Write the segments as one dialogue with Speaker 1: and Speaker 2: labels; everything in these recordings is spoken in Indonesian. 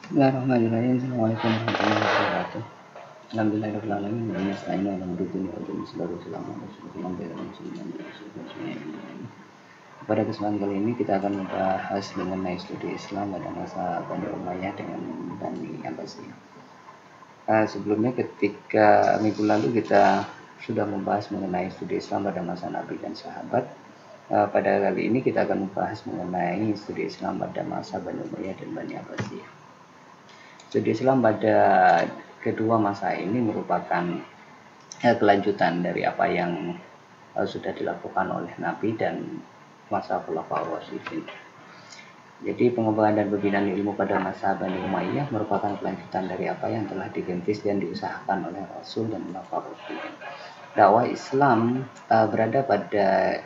Speaker 1: Bismillahirrahmanirrahim. Assalamualaikum warahmatullahi wabarakatuh. Alhamdulillahirabbil alamin wa nasta'inu ala mudini wa sallallahu Pada kesempatan kali ini kita akan membahas mengenai studi Islam pada masa Bani Umayyah dengan Bani Abbasiyah. Sebelumnya ketika minggu lalu kita sudah membahas mengenai studi Islam pada masa Nabi dan sahabat. Pada kali ini kita akan membahas mengenai studi Islam pada masa Bani Umayyah dan Bani Abbasiyah. Studi Islam pada kedua masa ini merupakan kelanjutan dari apa yang sudah dilakukan oleh Nabi dan masa Khulafaur Rasyidin. Jadi pengembangan dan pembinaan ilmu pada masa Bani Umayyah merupakan kelanjutan dari apa yang telah digentis dan diusahakan oleh Rasul dan Khulafaur Rasyidin. Dakwah Islam berada pada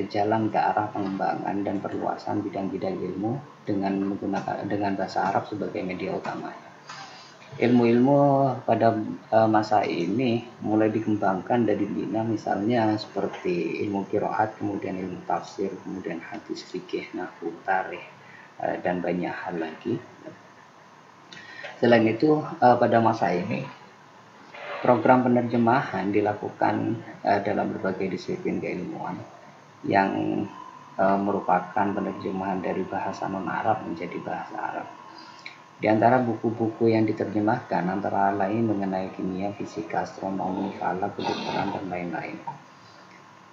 Speaker 1: jalan ke arah pengembangan dan perluasan bidang-bidang ilmu dengan bahasa Arab sebagai media utamanya. Ilmu-ilmu pada masa ini mulai dikembangkan dan dibina, misalnya seperti ilmu qiraat, kemudian ilmu tafsir, kemudian hadis, fikih, nahwu, tarikh, dan banyak hal lagi. Selain itu, pada masa ini program penerjemahan dilakukan dalam berbagai disiplin keilmuan yang merupakan penerjemahan dari bahasa non-Arab menjadi bahasa Arab. Di antara buku-buku yang diterjemahkan antara lain mengenai kimia, fisika, astronomi, falak, kedokteran, dan lain-lain.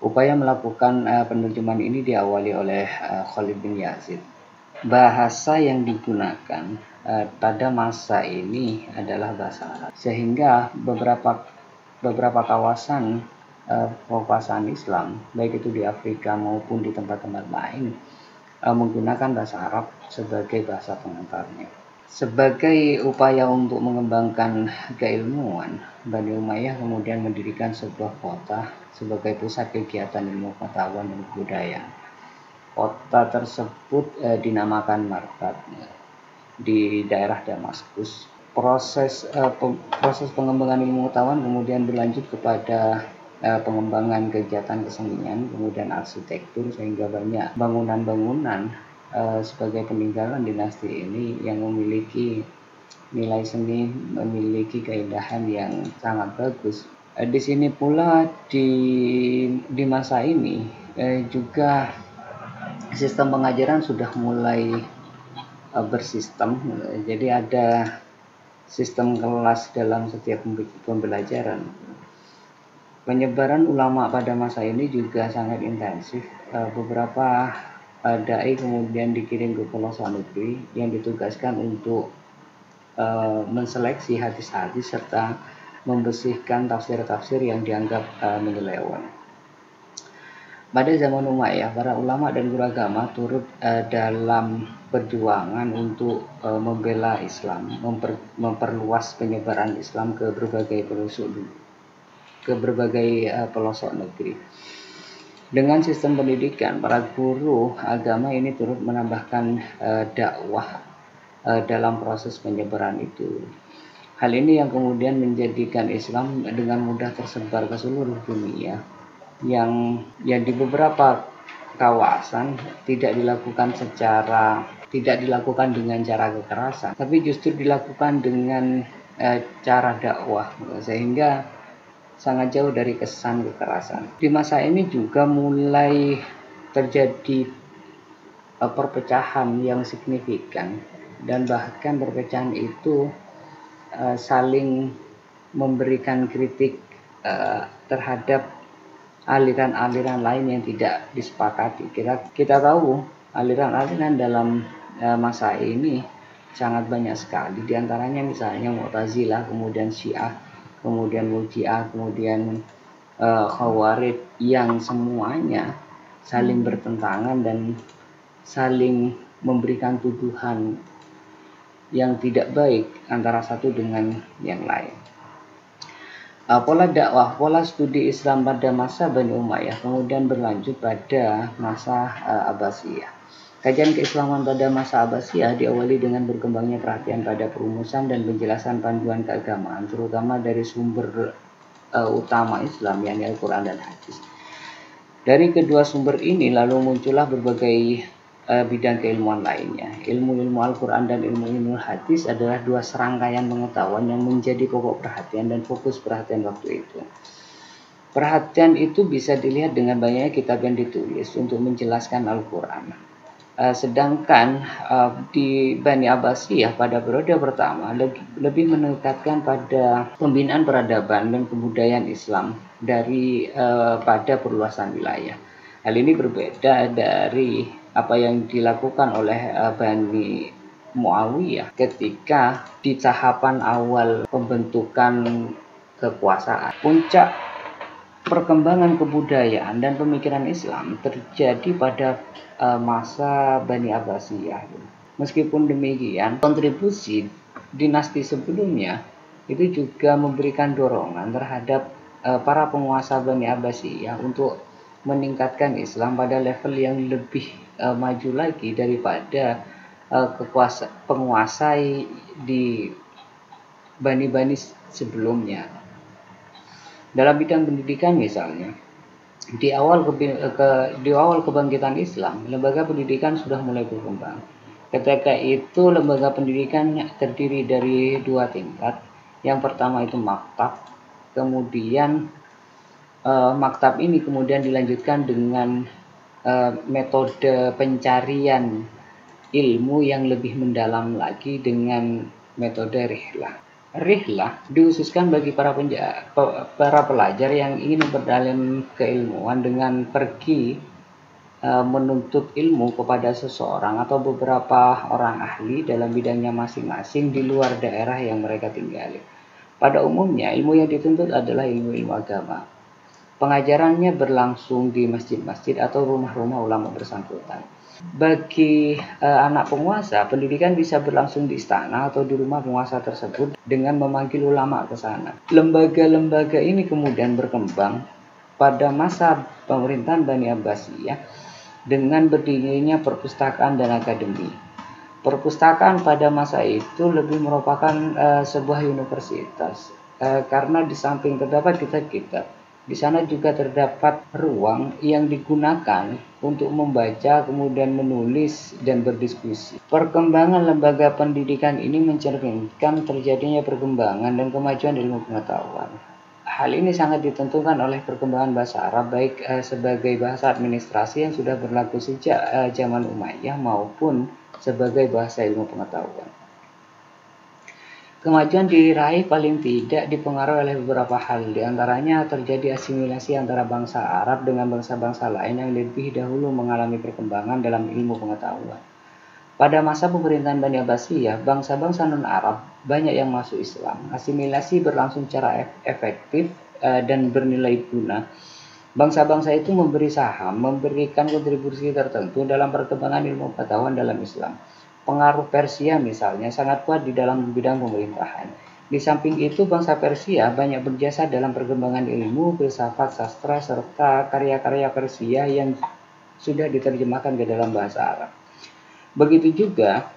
Speaker 1: Upaya melakukan penerjemahan ini diawali oleh Khalid bin Yazid. Bahasa yang digunakan pada masa ini adalah bahasa Arab, sehingga beberapa kawasan kekuasaan Islam, baik itu di Afrika maupun di tempat-tempat lain, menggunakan bahasa Arab sebagai bahasa pengantarnya. Sebagai upaya untuk mengembangkan keilmuan, Bani Umayyah kemudian mendirikan sebuah kota sebagai pusat kegiatan ilmu pengetahuan dan kebudayaan. Kota tersebut dinamakan Marbat di daerah Damaskus. Proses pengembangan ilmu pengetahuan kemudian berlanjut kepada pengembangan kegiatan kesenian, kemudian arsitektur, sehingga banyak bangunan-bangunan sebagai peninggalan dinasti ini yang memiliki nilai seni, memiliki keindahan yang sangat bagus. Di sini pula di masa ini juga sistem pengajaran sudah mulai bersistem, jadi ada sistem kelas dalam setiap pembelajaran. Penyebaran ulama pada masa ini juga sangat intensif. Beberapa dai kemudian dikirim ke pelosok negeri yang ditugaskan untuk menseleksi hadis-hadis serta membersihkan tafsir-tafsir yang dianggap menyeleweng. Pada zaman Umayyah, para ulama dan guru agama turut dalam perjuangan untuk membela Islam, memperluas penyebaran Islam ke berbagai pelosok negeri. Dengan sistem pendidikan, para guru agama ini turut menambahkan dakwah dalam proses penyebaran itu. Hal ini yang kemudian menjadikan Islam dengan mudah tersebar ke seluruh dunia, yang di beberapa kawasan tidak dilakukan dengan cara kekerasan, tapi justru dilakukan dengan cara dakwah, sehingga sangat jauh dari kesan kekerasan. Di masa ini juga mulai terjadi perpecahan yang signifikan, dan bahkan perpecahan itu saling memberikan kritik terhadap aliran-aliran lain yang tidak disepakati. Kita tahu aliran-aliran dalam masa ini sangat banyak sekali. Di antaranya misalnya Mu'tazilah, kemudian Syiah, kemudian Murji'ah, kemudian Khawarij, yang semuanya saling bertentangan dan saling memberikan tuduhan yang tidak baik antara satu dengan yang lain. Pola dakwah, pola studi Islam pada masa Bani Umayyah kemudian berlanjut pada masa Abbasiyah. Kajian keislaman pada masa Abbasiyah diawali dengan berkembangnya perhatian pada perumusan dan penjelasan panduan keagamaan, terutama dari sumber utama Islam, yakni Al-Quran dan Hadis. Dari kedua sumber ini lalu muncullah berbagai bidang keilmuan lainnya. Ilmu-ilmu Al-Quran dan ilmu-ilmu hadis adalah dua serangkaian pengetahuan yang menjadi pokok perhatian dan fokus perhatian waktu itu. Perhatian itu bisa dilihat dengan banyaknya kitab yang ditulis untuk menjelaskan Al-Quran. Sedangkan di Bani Abbasiyah pada periode pertama lebih meningkatkan pada pembinaan peradaban dan kebudayaan Islam pada perluasan wilayah. Hal ini berbeda dari apa yang dilakukan oleh Bani Muawiyah ketika di tahapan awal pembentukan kekuasaan. Puncak perkembangan kebudayaan dan pemikiran Islam terjadi pada masa Bani Abbasiyah. Meskipun demikian, kontribusi dinasti sebelumnya itu juga memberikan dorongan terhadap para penguasa Bani Abbasiyah untuk meningkatkan Islam pada level yang lebih maju lagi daripada penguasa di Bani-Bani sebelumnya. Dalam bidang pendidikan misalnya, di awal kebangkitan Islam, lembaga pendidikan sudah mulai berkembang. Ketika itu lembaga pendidikan terdiri dari dua tingkat. Yang pertama itu maktab, kemudian maktab ini kemudian dilanjutkan dengan metode pencarian ilmu yang lebih mendalam lagi dengan metode rihlah. Rihlah dihususkan bagi para pelajar yang ingin memperdalam keilmuan dengan pergi menuntut ilmu kepada seseorang atau beberapa orang ahli dalam bidangnya masing-masing di luar daerah yang mereka tinggali. Pada umumnya, ilmu yang dituntut adalah ilmu-ilmu agama. Pengajarannya berlangsung di masjid-masjid atau rumah-rumah ulama bersangkutan. Bagi anak penguasa, pendidikan bisa berlangsung di istana atau di rumah penguasa tersebut dengan memanggil ulama ke sana. Lembaga-lembaga ini kemudian berkembang pada masa pemerintahan Bani Abbasiyah dengan berdirinya perpustakaan dan akademi. Perpustakaan pada masa itu lebih merupakan sebuah universitas karena di samping terdapat kitab-kitab, di sana juga terdapat ruang yang digunakan untuk membaca, kemudian menulis dan berdiskusi. Perkembangan lembaga pendidikan ini mencerminkan terjadinya perkembangan dan kemajuan ilmu pengetahuan. Hal ini sangat ditentukan oleh perkembangan bahasa Arab baik sebagai bahasa administrasi yang sudah berlaku sejak zaman Umayyah maupun sebagai bahasa ilmu pengetahuan. Kemajuan diraih paling tidak dipengaruhi oleh beberapa hal, diantaranya terjadi asimilasi antara bangsa Arab dengan bangsa-bangsa lain yang lebih dahulu mengalami perkembangan dalam ilmu pengetahuan. Pada masa pemerintahan Bani Abbasiyah, bangsa-bangsa non-Arab banyak yang masuk Islam. Asimilasi berlangsung secara efektif dan bernilai guna. Bangsa-bangsa itu memberikan kontribusi tertentu dalam perkembangan ilmu pengetahuan dalam Islam. Pengaruh Persia misalnya sangat kuat di dalam bidang pemerintahan. Di samping itu, bangsa Persia banyak berjasa dalam perkembangan ilmu, filsafat, sastra, serta karya-karya Persia yang sudah diterjemahkan ke dalam bahasa Arab. Begitu juga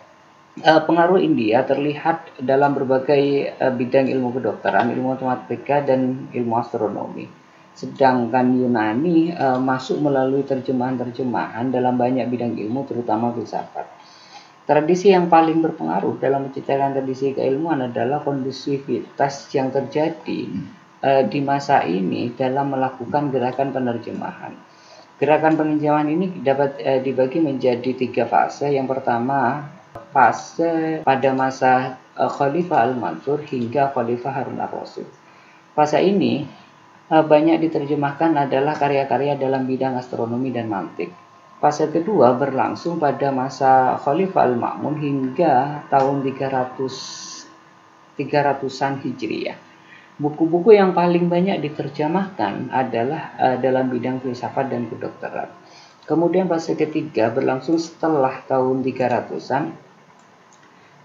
Speaker 1: pengaruh India terlihat dalam berbagai bidang ilmu kedokteran, ilmu matematika, dan ilmu astronomi. Sedangkan Yunani masuk melalui terjemahan-terjemahan dalam banyak bidang ilmu, terutama filsafat. Tradisi yang paling berpengaruh dalam menciptakan tradisi keilmuan adalah kondusivitas yang terjadi di masa ini dalam melakukan gerakan penerjemahan. Gerakan penerjemahan ini dapat dibagi menjadi 3 fase. Yang pertama, fase pada masa Khalifah Al-Mansur hingga Khalifah Harun Ar-Rasyid. Fase ini banyak diterjemahkan adalah karya-karya dalam bidang astronomi dan mantik. Fase kedua berlangsung pada masa Khalifah Al-Ma'mun hingga tahun 300-an Hijriyah. Buku-buku yang paling banyak diterjemahkan adalah dalam bidang filsafat dan kedokteran. Kemudian fase ketiga berlangsung setelah tahun 300-an,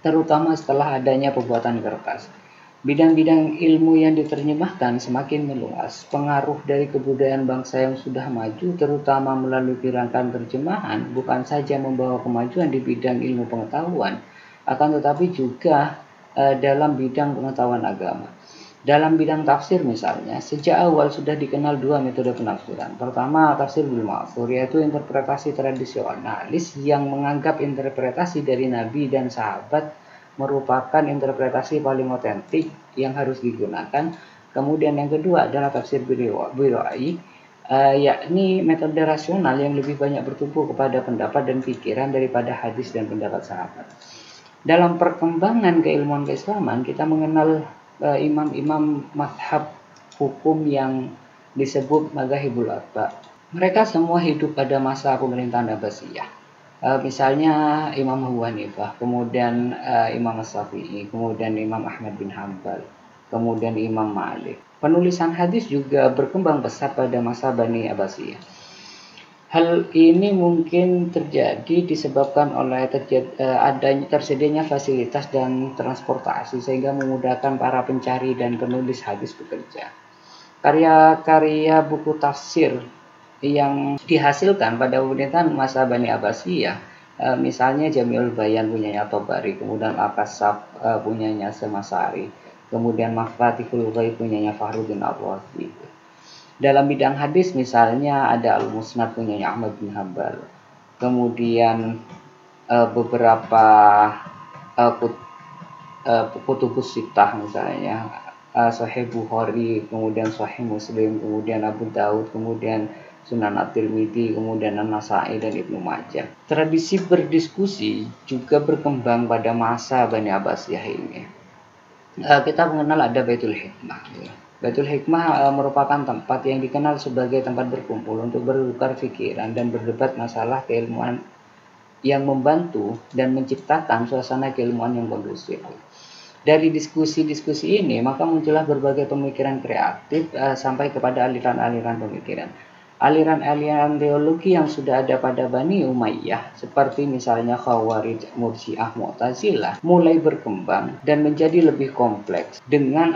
Speaker 1: terutama setelah adanya pembuatan kertas. Bidang-bidang ilmu yang diterjemahkan semakin meluas. Pengaruh dari kebudayaan bangsa yang sudah maju, terutama melalui gerakan terjemahan, bukan saja membawa kemajuan di bidang ilmu pengetahuan, akan tetapi juga dalam bidang pengetahuan agama. Dalam bidang tafsir misalnya, sejak awal sudah dikenal dua metode penafsiran. Pertama, tafsir bil ma'thur, yaitu interpretasi tradisionalis yang menganggap interpretasi dari Nabi dan sahabat merupakan interpretasi paling otentik yang harus digunakan. Kemudian yang kedua adalah tafsir bil-ra'yi, yakni metode rasional yang lebih banyak bertumpu kepada pendapat dan pikiran daripada hadis dan pendapat sahabat. Dalam perkembangan keilmuan keislaman, kita mengenal imam-imam mazhab hukum yang disebut Madzhabul Arba. Mereka semua hidup pada masa pemerintahan Abbasiyah. Misalnya Imam Abu Hanifah, kemudian Imam Syafi'i, kemudian Imam Ahmad bin Hanbal, kemudian Imam Malik. Penulisan hadis juga berkembang pesat pada masa Bani Abbasiyah. Hal ini mungkin terjadi disebabkan oleh tersedianya fasilitas dan transportasi sehingga memudahkan para pencari dan penulis hadis bekerja. Karya-karya buku tafsir yang dihasilkan pada pemerintahan masa Bani Abbasiyah, misalnya Jami'ul Bayan punyanya Tabari, kemudian Al-Kasab punyanya Semasari, kemudian Mafatihul Ghaib punyanya Fakhruddin Ar-Razi. Dalam bidang hadis misalnya ada Al-Musnad punyanya Ahmad bin Hanbal, kemudian beberapa kutubus sittah misalnya Sahih Bukhari, kemudian Sahih Muslim, kemudian Abu Daud, kemudian Sunan At-Tirmidzi, kemudian An-Nasa'i dan Ibnu Majah. Tradisi berdiskusi juga berkembang pada masa Bani Abbasiyah ini. Kita mengenal ada Baitul Hikmah. Baitul Hikmah merupakan tempat yang dikenal sebagai tempat berkumpul untuk bertukar pikiran dan berdebat masalah keilmuan yang membantu dan menciptakan suasana keilmuan yang kondusif. Dari diskusi-diskusi ini, maka muncullah berbagai pemikiran kreatif sampai kepada aliran-aliran pemikiran. Aliran-aliran teologi yang sudah ada pada Bani Umayyah, seperti misalnya Khawarij, Murji'ah, Mu'tazilah, mulai berkembang dan menjadi lebih kompleks dengan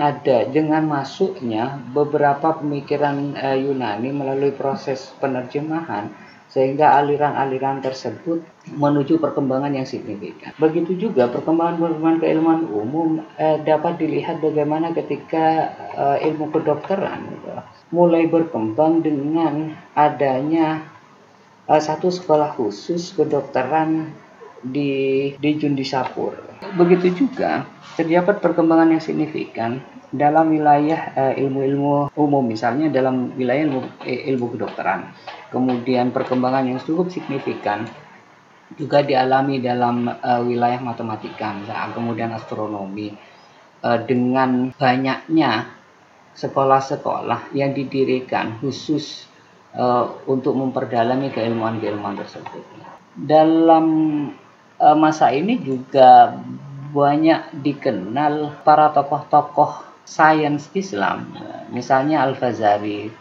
Speaker 1: masuknya beberapa pemikiran Yunani melalui proses penerjemahan, sehingga aliran-aliran tersebut menuju perkembangan yang signifikan. Begitu juga perkembangan keilmuan umum dapat dilihat bagaimana ketika ilmu kedokteran mulai berkembang dengan adanya satu sekolah khusus kedokteran di Jundisapur. Begitu juga terdapat perkembangan yang signifikan dalam wilayah ilmu-ilmu umum, misalnya dalam wilayah ilmu kedokteran. Kemudian perkembangan yang cukup signifikan juga dialami dalam wilayah matematika, misalnya, kemudian astronomi, dengan banyaknya sekolah-sekolah yang didirikan khusus untuk memperdalami keilmuan-keilmuan tersebut. Dalam masa ini juga banyak dikenal para tokoh-tokoh sains Islam, misalnya Al-Fazari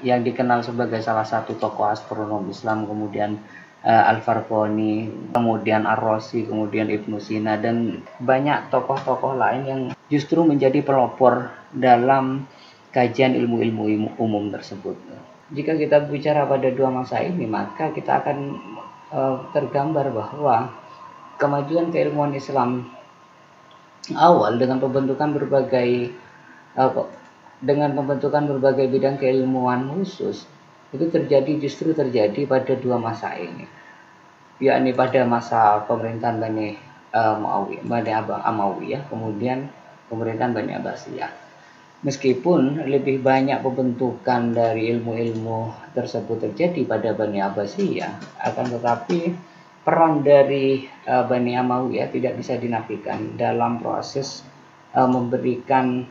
Speaker 1: yang dikenal sebagai salah satu tokoh astronom Islam, kemudian Al-Farqani, kemudian Ar-Razi, kemudian Ibnu Sina, dan banyak tokoh-tokoh lain yang justru menjadi pelopor dalam kajian ilmu-ilmu umum tersebut. Jika kita bicara pada dua masa ini, maka kita akan tergambar bahwa kemajuan keilmuan Islam awal dengan pembentukan berbagai bidang keilmuan khusus itu justru terjadi pada dua masa ini, yakni pada masa pemerintahan Bani Umayyah, kemudian pemerintahan Bani Abbasiyah. Meskipun lebih banyak pembentukan dari ilmu-ilmu tersebut terjadi pada Bani Abbasiyah, akan tetapi peran dari Bani Umayyah tidak bisa dinafikan dalam proses memberikan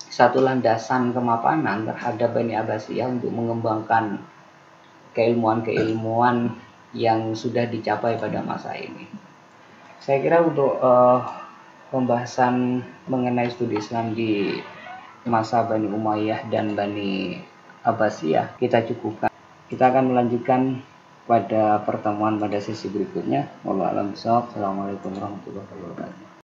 Speaker 1: satu landasan kemapanan terhadap Bani Abbasiyah untuk mengembangkan keilmuan-keilmuan yang sudah dicapai pada masa ini. Saya kira untuk pembahasan mengenai studi Islam di masa Bani Umayyah dan Bani Abbasiyah kita cukupkan. Kita akan melanjutkan pada pertemuan pada sesi berikutnya. Wallahu a'lam bishawab. Assalamualaikum warahmatullahi wabarakatuh.